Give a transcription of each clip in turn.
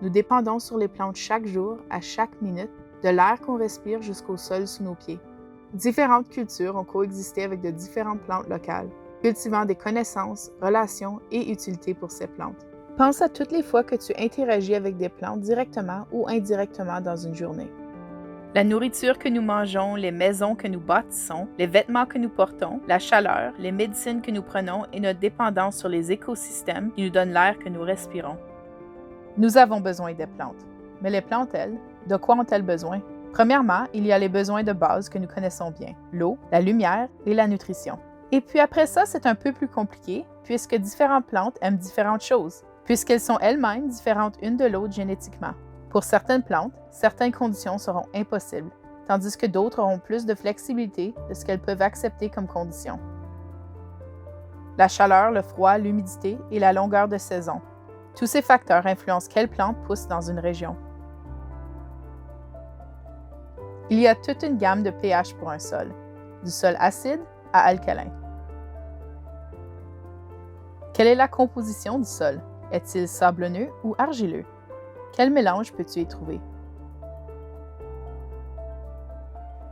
nous dépendons sur les plantes chaque jour, à chaque minute, de l'air qu'on respire jusqu'au sol sous nos pieds. Différentes cultures ont coexisté avec de différentes plantes locales, cultivant des connaissances, relations et utilités pour ces plantes. Pense à toutes les fois que tu interagis avec des plantes directement ou indirectement dans une journée. La nourriture que nous mangeons, les maisons que nous bâtissons, les vêtements que nous portons, la chaleur, les médecines que nous prenons et notre dépendance sur les écosystèmes qui nous donnent l'air que nous respirons. Nous avons besoin des plantes. Mais les plantes, elles, de quoi ont-elles besoin? Premièrement, il y a les besoins de base que nous connaissons bien, l'eau, la lumière et la nutrition. Et puis après ça, c'est un peu plus compliqué, puisque différentes plantes aiment différentes choses, puisqu'elles sont elles-mêmes différentes une de l'autre génétiquement. Pour certaines plantes, certaines conditions seront impossibles, tandis que d'autres auront plus de flexibilité de ce qu'elles peuvent accepter comme conditions. La chaleur, le froid, l'humidité et la longueur de saison. Tous ces facteurs influencent quelles plantes poussent dans une région. Il y a toute une gamme de pH pour un sol, du sol acide à alcalin. Quelle est la composition du sol? Est-il sablonneux ou argileux? Quel mélange peux-tu y trouver?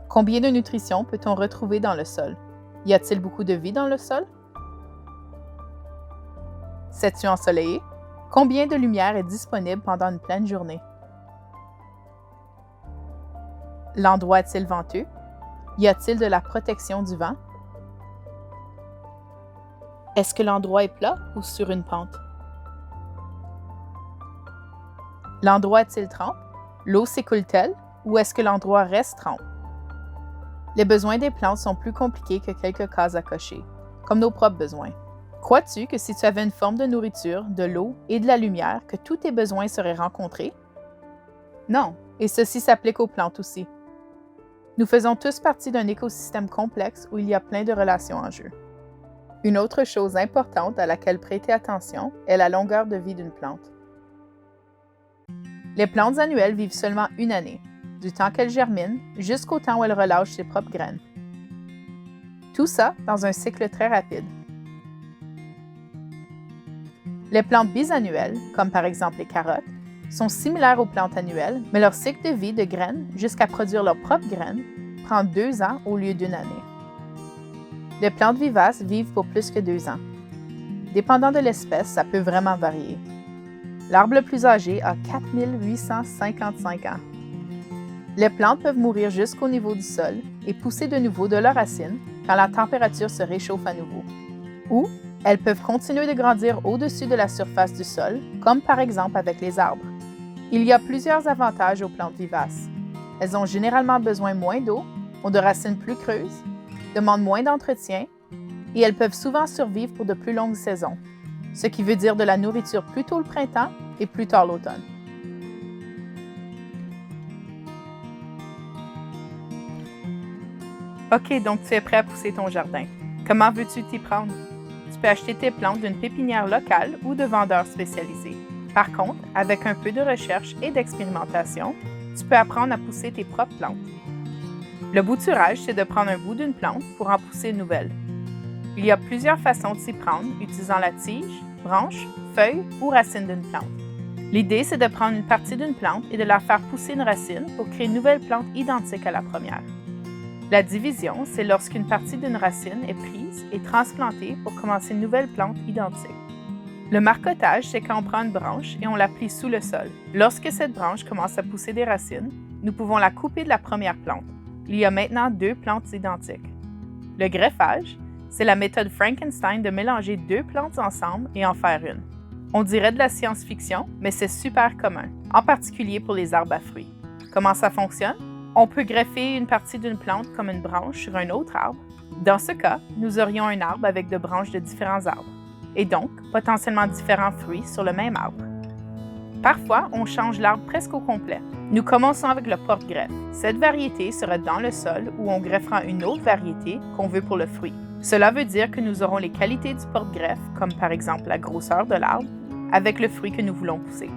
Combien de nutrition peut-on retrouver dans le sol? Y a-t-il beaucoup de vie dans le sol? C'est-tu ensoleillé? Combien de lumière est disponible pendant une pleine journée? L'endroit est-il venteux? Y a-t-il de la protection du vent? Est-ce que l'endroit est plat ou sur une pente? L'endroit est-il trempe? L'eau s'écoule-t-elle ou est-ce que l'endroit reste trempe? Les besoins des plantes sont plus compliqués que quelques cases à cocher, comme nos propres besoins. Crois-tu que si tu avais une forme de nourriture, de l'eau et de la lumière, que tous tes besoins seraient rencontrés? Non, et ceci s'applique aux plantes aussi. Nous faisons tous partie d'un écosystème complexe où il y a plein de relations en jeu. Une autre chose importante à laquelle prêter attention est la longueur de vie d'une plante. Les plantes annuelles vivent seulement une année, du temps qu'elles germinent jusqu'au temps où elles relâchent ses propres graines. Tout ça dans un cycle très rapide. Les plantes bisannuelles, comme par exemple les carottes, sont similaires aux plantes annuelles, mais leur cycle de vie de graines jusqu'à produire leurs propres graines prend 2 ans au lieu d'une année. Les plantes vivaces vivent pour plus que 2 ans. Dépendant de l'espèce, ça peut vraiment varier. L'arbre le plus âgé a 4855 ans. Les plantes peuvent mourir jusqu'au niveau du sol et pousser de nouveau de leurs racines quand la température se réchauffe à nouveau. Ou elles peuvent continuer de grandir au-dessus de la surface du sol, comme par exemple avec les arbres. Il y a plusieurs avantages aux plantes vivaces. Elles ont généralement besoin moins d'eau, ont de racines plus creuses, demandent moins d'entretien et elles peuvent souvent survivre pour de plus longues saisons, ce qui veut dire de la nourriture plus tôt le printemps et plus tard l'automne. OK, donc tu es prêt à pousser ton jardin. Comment veux-tu t'y prendre? Tu peux acheter tes plantes d'une pépinière locale ou de vendeurs spécialisés. Par contre, avec un peu de recherche et d'expérimentation, tu peux apprendre à pousser tes propres plantes. Le bouturage, c'est de prendre un bout d'une plante pour en pousser une nouvelle. Il y a plusieurs façons de s'y prendre, utilisant la tige, branche, feuille ou racine d'une plante. L'idée, c'est de prendre une partie d'une plante et de la faire pousser une racine pour créer une nouvelle plante identique à la première. La division, c'est lorsqu'une partie d'une racine est prise et transplantée pour commencer une nouvelle plante identique. Le marcottage, c'est quand on prend une branche et on la plie sous le sol. Lorsque cette branche commence à pousser des racines, nous pouvons la couper de la première plante. Il y a maintenant 2 plantes identiques. Le greffage, c'est la méthode Frankenstein de mélanger 2 plantes ensemble et en faire une. On dirait de la science-fiction, mais c'est super commun, en particulier pour les arbres à fruits. Comment ça fonctionne? On peut greffer une partie d'une plante comme une branche sur un autre arbre. Dans ce cas, nous aurions un arbre avec de branches de différents arbres, et donc potentiellement différents fruits sur le même arbre. Parfois, on change l'arbre presque au complet. Nous commençons avec le porte-greffe. Cette variété sera dans le sol où on greffera une autre variété qu'on veut pour le fruit. Cela veut dire que nous aurons les qualités du porte-greffe, comme par exemple la grosseur de l'arbre, avec le fruit que nous voulons pousser.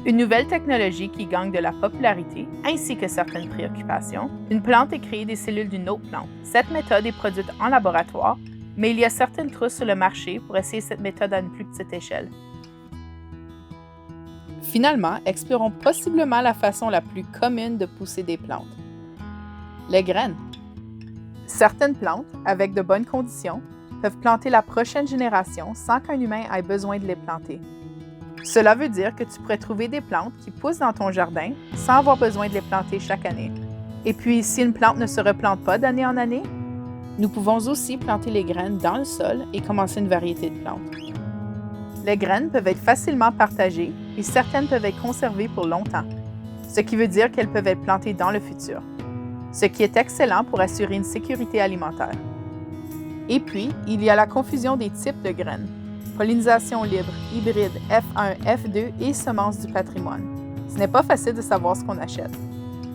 Une nouvelle technologie qui gagne de la popularité, ainsi que certaines préoccupations, une plante est créée des cellules d'une autre plante. Cette méthode est produite en laboratoire, mais il y a certaines trousses sur le marché pour essayer cette méthode à une plus petite échelle. Finalement, explorons possiblement la façon la plus commune de pousser des plantes. Les graines. Certaines plantes, avec de bonnes conditions, peuvent planter la prochaine génération sans qu'un humain ait besoin de les planter. Cela veut dire que tu pourrais trouver des plantes qui poussent dans ton jardin sans avoir besoin de les planter chaque année. Et puis, si une plante ne se replante pas d'année en année, nous pouvons aussi planter les graines dans le sol et commencer une variété de plantes. Les graines peuvent être facilement partagées et certaines peuvent être conservées pour longtemps, ce qui veut dire qu'elles peuvent être plantées dans le futur, ce qui est excellent pour assurer une sécurité alimentaire. Et puis, il y a la confusion des types de graines. Pollinisation libre, hybride, F1, F2 et semences du patrimoine. Ce n'est pas facile de savoir ce qu'on achète.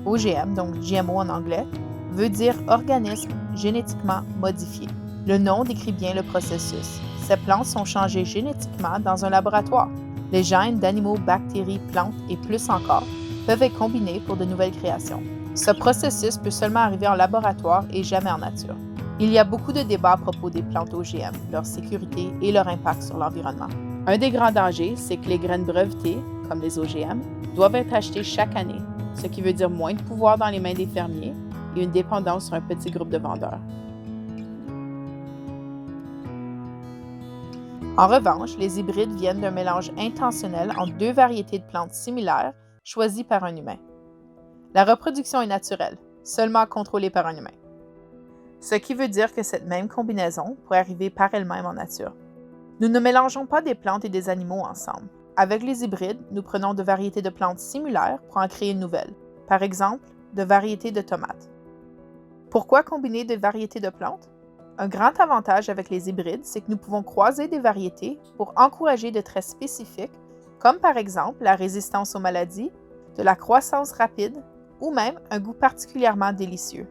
OGM, donc GMO en anglais, veut dire organisme génétiquement modifié. Le nom décrit bien le processus. Ces plantes sont changées génétiquement dans un laboratoire. Les gènes d'animaux, bactéries, plantes et plus encore peuvent être combinés pour de nouvelles créations. Ce processus peut seulement arriver en laboratoire et jamais en nature. Il y a beaucoup de débats à propos des plantes OGM, leur sécurité et leur impact sur l'environnement. Un des grands dangers, c'est que les graines brevetées, comme les OGM, doivent être achetées chaque année, ce qui veut dire moins de pouvoir dans les mains des fermiers et une dépendance sur un petit groupe de vendeurs. En revanche, les hybrides viennent d'un mélange intentionnel entre deux variétés de plantes similaires choisies par un humain. La reproduction est naturelle, seulement contrôlée par un humain. Ce qui veut dire que cette même combinaison pourrait arriver par elle-même en nature. Nous ne mélangeons pas des plantes et des animaux ensemble. Avec les hybrides, nous prenons de variétés de plantes similaires pour en créer une nouvelle. Par exemple, de variétés de tomates. Pourquoi combiner des variétés de plantes? Un grand avantage avec les hybrides, c'est que nous pouvons croiser des variétés pour encourager de traits spécifiques, comme par exemple la résistance aux maladies, de la croissance rapide ou même un goût particulièrement délicieux.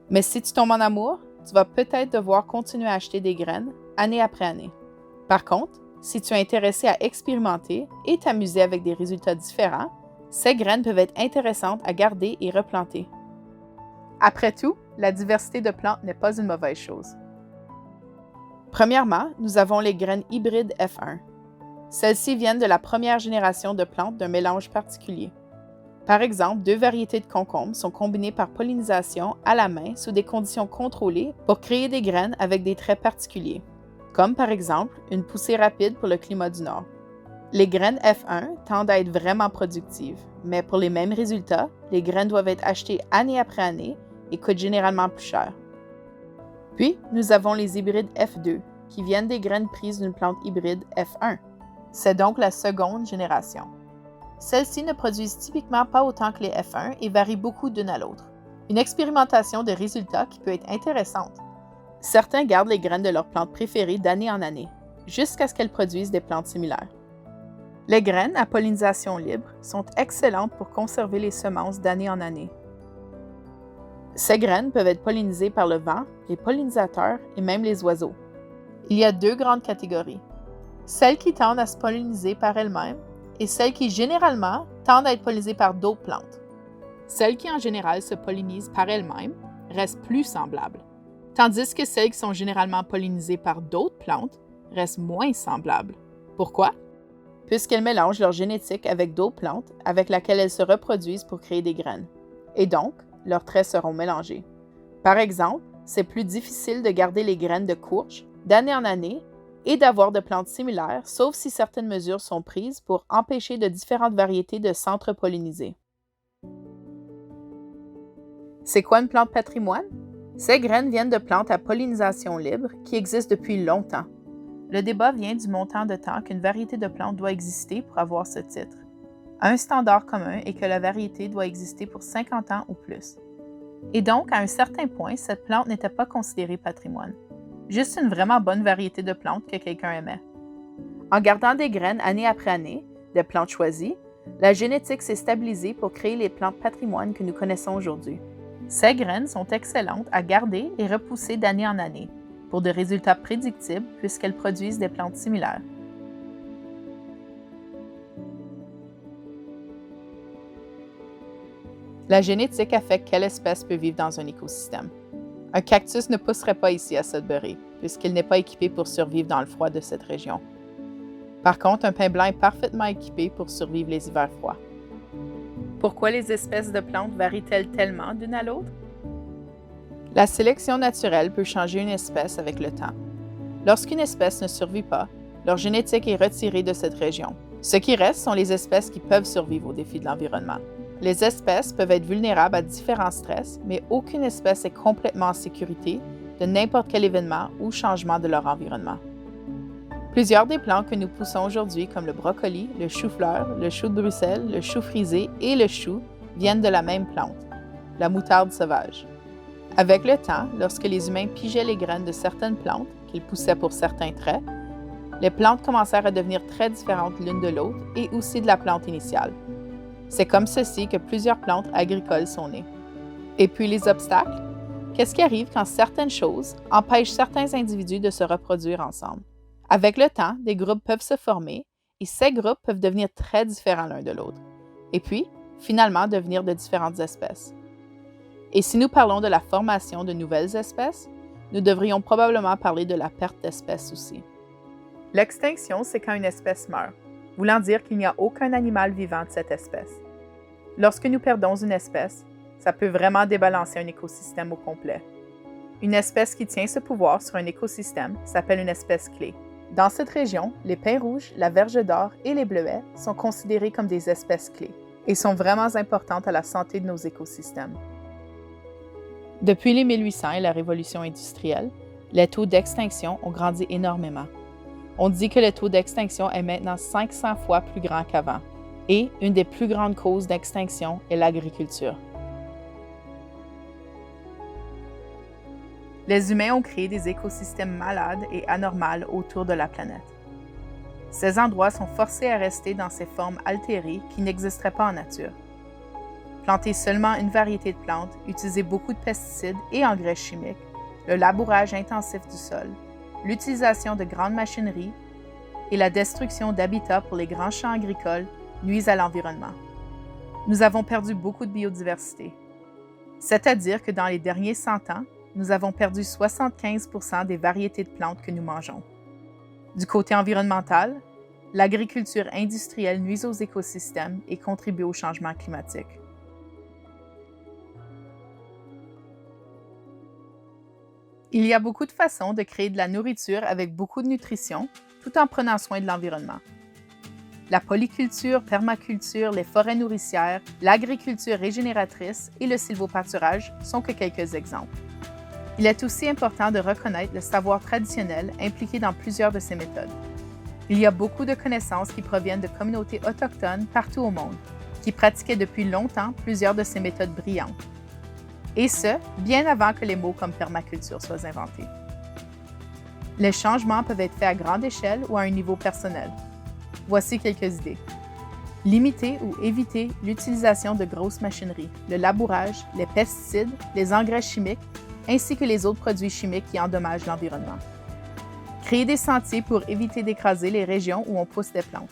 Mais si tu tombes en amour, tu vas peut-être devoir continuer à acheter des graines année après année. Par contre, si tu es intéressé à expérimenter et t'amuser avec des résultats différents, ces graines peuvent être intéressantes à garder et replanter. Après tout, la diversité de plantes n'est pas une mauvaise chose. Premièrement, nous avons les graines hybrides F1. Celles-ci viennent de la première génération de plantes d'un mélange particulier. Par exemple, deux variétés de concombres sont combinées par pollinisation à la main sous des conditions contrôlées pour créer des graines avec des traits particuliers, comme par exemple une poussée rapide pour le climat du Nord. Les graines F1 tendent à être vraiment productives, mais pour les mêmes résultats, les graines doivent être achetées année après année et coûtent généralement plus cher. Puis, nous avons les hybrides F2, qui viennent des graines prises d'une plante hybride F1. C'est donc la seconde génération. Celles-ci ne produisent typiquement pas autant que les F1 et varient beaucoup d'une à l'autre. Une expérimentation de résultats qui peut être intéressante. Certains gardent les graines de leur plante préférée d'année en année, jusqu'à ce qu'elles produisent des plantes similaires. Les graines à pollinisation libre sont excellentes pour conserver les semences d'année en année. Ces graines peuvent être pollinisées par le vent, les pollinisateurs et même les oiseaux. Il y a deux grandes catégories. Celles qui tendent à se polliniser par elles-mêmes et celles qui, généralement, tendent à être pollinisées par d'autres plantes. Celles qui, en général, se pollinisent par elles-mêmes restent plus semblables, tandis que celles qui sont généralement pollinisées par d'autres plantes restent moins semblables. Pourquoi? Puisqu'elles mélangent leur génétique avec d'autres plantes avec lesquelles elles se reproduisent pour créer des graines. Et donc, leurs traits seront mélangés. Par exemple, c'est plus difficile de garder les graines de courge d'année en année et d'avoir de plantes similaires, sauf si certaines mesures sont prises pour empêcher de différentes variétés de s'entre-polliniser. C'est quoi une plante patrimoine? Ces graines viennent de plantes à pollinisation libre qui existent depuis longtemps. Le débat vient du montant de temps qu'une variété de plantes doit exister pour avoir ce titre. Un standard commun est que la variété doit exister pour 50 ans ou plus. Et donc, à un certain point, cette plante n'était pas considérée patrimoine. Juste une vraiment bonne variété de plantes que quelqu'un aimait. En gardant des graines année après année, des plantes choisies, la génétique s'est stabilisée pour créer les plantes patrimoine que nous connaissons aujourd'hui. Ces graines sont excellentes à garder et repousser d'année en année, pour de résultats prédictibles puisqu'elles produisent des plantes similaires. La génétique affecte quelle espèce peut vivre dans un écosystème. Un cactus ne pousserait pas ici à Sudbury, puisqu'il n'est pas équipé pour survivre dans le froid de cette région. Par contre, un pin blanc est parfaitement équipé pour survivre les hivers froids. Pourquoi les espèces de plantes varient-elles tellement d'une à l'autre? La sélection naturelle peut changer une espèce avec le temps. Lorsqu'une espèce ne survit pas, leur génétique est retirée de cette région. Ce qui reste sont les espèces qui peuvent survivre aux défis de l'environnement. Les espèces peuvent être vulnérables à différents stress, mais aucune espèce est complètement en sécurité de n'importe quel événement ou changement de leur environnement. Plusieurs des plantes que nous poussons aujourd'hui, comme le brocoli, le chou-fleur, le chou de Bruxelles, le chou frisé et le chou, viennent de la même plante, la moutarde sauvage. Avec le temps, lorsque les humains pigeaient les graines de certaines plantes, qu'ils poussaient pour certains traits, les plantes commencèrent à devenir très différentes l'une de l'autre et aussi de la plante initiale. C'est comme ceci que plusieurs plantes agricoles sont nées. Et puis les obstacles? Qu'est-ce qui arrive quand certaines choses empêchent certains individus de se reproduire ensemble? Avec le temps, des groupes peuvent se former et ces groupes peuvent devenir très différents l'un de l'autre. Et puis, finalement, devenir de différentes espèces. Et si nous parlons de la formation de nouvelles espèces, nous devrions probablement parler de la perte d'espèces aussi. L'extinction, c'est quand une espèce meurt, voulant dire qu'il n'y a aucun animal vivant de cette espèce. Lorsque nous perdons une espèce, ça peut vraiment débalancer un écosystème au complet. Une espèce qui tient ce pouvoir sur un écosystème s'appelle une espèce clé. Dans cette région, les pins rouges, la verge d'or et les bleuets sont considérés comme des espèces clés et sont vraiment importantes à la santé de nos écosystèmes. Depuis les 1800 et la révolution industrielle, les taux d'extinction ont grandi énormément. On dit que le taux d'extinction est maintenant 500 fois plus grand qu'avant et une des plus grandes causes d'extinction est l'agriculture. Les humains ont créé des écosystèmes malades et anormaux autour de la planète. Ces endroits sont forcés à rester dans ces formes altérées qui n'existeraient pas en nature. Planter seulement une variété de plantes, utiliser beaucoup de pesticides et engrais chimiques, le labourage intensif du sol, l'utilisation de grandes machineries et la destruction d'habitats pour les grands champs agricoles nuisent à l'environnement. Nous avons perdu beaucoup de biodiversité. C'est-à-dire que dans les derniers 100 ans, nous avons perdu 75% des variétés de plantes que nous mangeons. Du côté environnemental, l'agriculture industrielle nuise aux écosystèmes et contribue au changement climatique. Il y a beaucoup de façons de créer de la nourriture avec beaucoup de nutrition, tout en prenant soin de l'environnement. La polyculture, permaculture, les forêts nourricières, l'agriculture régénératrice et le sylvopâturage sont que quelques exemples. Il est aussi important de reconnaître le savoir traditionnel impliqué dans plusieurs de ces méthodes. Il y a beaucoup de connaissances qui proviennent de communautés autochtones partout au monde, qui pratiquaient depuis longtemps plusieurs de ces méthodes brillantes. Et ce, bien avant que les mots comme permaculture soient inventés. Les changements peuvent être faits à grande échelle ou à un niveau personnel. Voici quelques idées. Limiter ou éviter l'utilisation de grosses machineries, le labourage, les pesticides, les engrais chimiques, ainsi que les autres produits chimiques qui endommagent l'environnement. Créer des sentiers pour éviter d'écraser les régions où on pousse des plantes.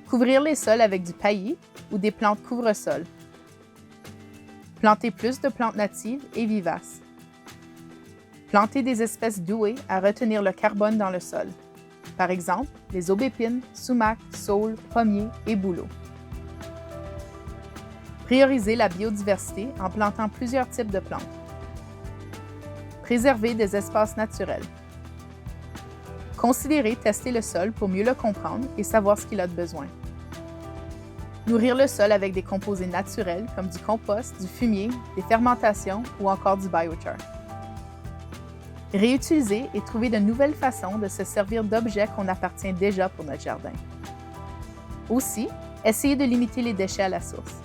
Couvrir les sols avec du paillis ou des plantes couvre-sol. Planter plus de plantes natives et vivaces. Planter des espèces douées à retenir le carbone dans le sol. Par exemple, les aubépines, sumacs, saules, pommiers et bouleaux. Prioriser la biodiversité en plantant plusieurs types de plantes. Préserver des espaces naturels. Considérer tester le sol pour mieux le comprendre et savoir ce qu'il a de besoin. Nourrir le sol avec des composés naturels comme du compost, du fumier, des fermentations ou encore du biochar. Réutiliser et trouver de nouvelles façons de se servir d'objets qu'on appartient déjà pour notre jardin. Aussi, essayer de limiter les déchets à la source.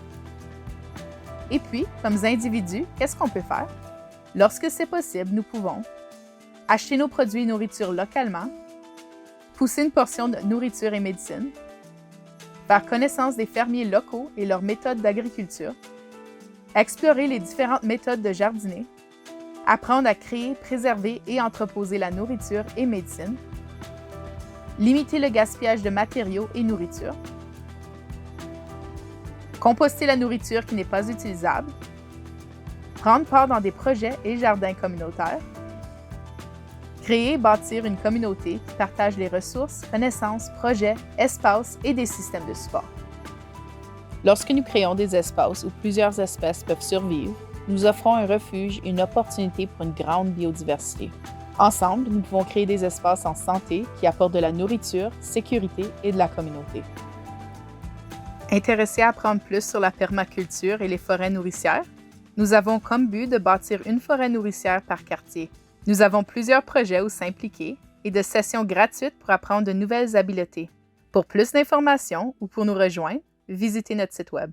Et puis, comme individus, qu'est-ce qu'on peut faire? Lorsque c'est possible, nous pouvons acheter nos produits et nourriture localement, pousser une portion de nourriture et médecine, faire connaissance des fermiers locaux et leurs méthodes d'agriculture, explorer les différentes méthodes de jardiner, apprendre à créer, préserver et entreposer la nourriture et médecine, limiter le gaspillage de matériaux et nourriture, composter la nourriture qui n'est pas utilisable, prendre part dans des projets et jardins communautaires, Créer et bâtir une communauté qui partage les ressources, connaissances, projets, espaces et des systèmes de support. Lorsque nous créons des espaces où plusieurs espèces peuvent survivre, nous offrons un refuge et une opportunité pour une grande biodiversité. Ensemble, nous pouvons créer des espaces en santé qui apportent de la nourriture, sécurité et de la communauté. Intéressé à apprendre plus sur la permaculture et les forêts nourricières? Nous avons comme but de bâtir une forêt nourricière par quartier. Nous avons plusieurs projets où s'impliquer et de sessions gratuites pour apprendre de nouvelles habiletés. Pour plus d'informations ou pour nous rejoindre, visitez notre site Web.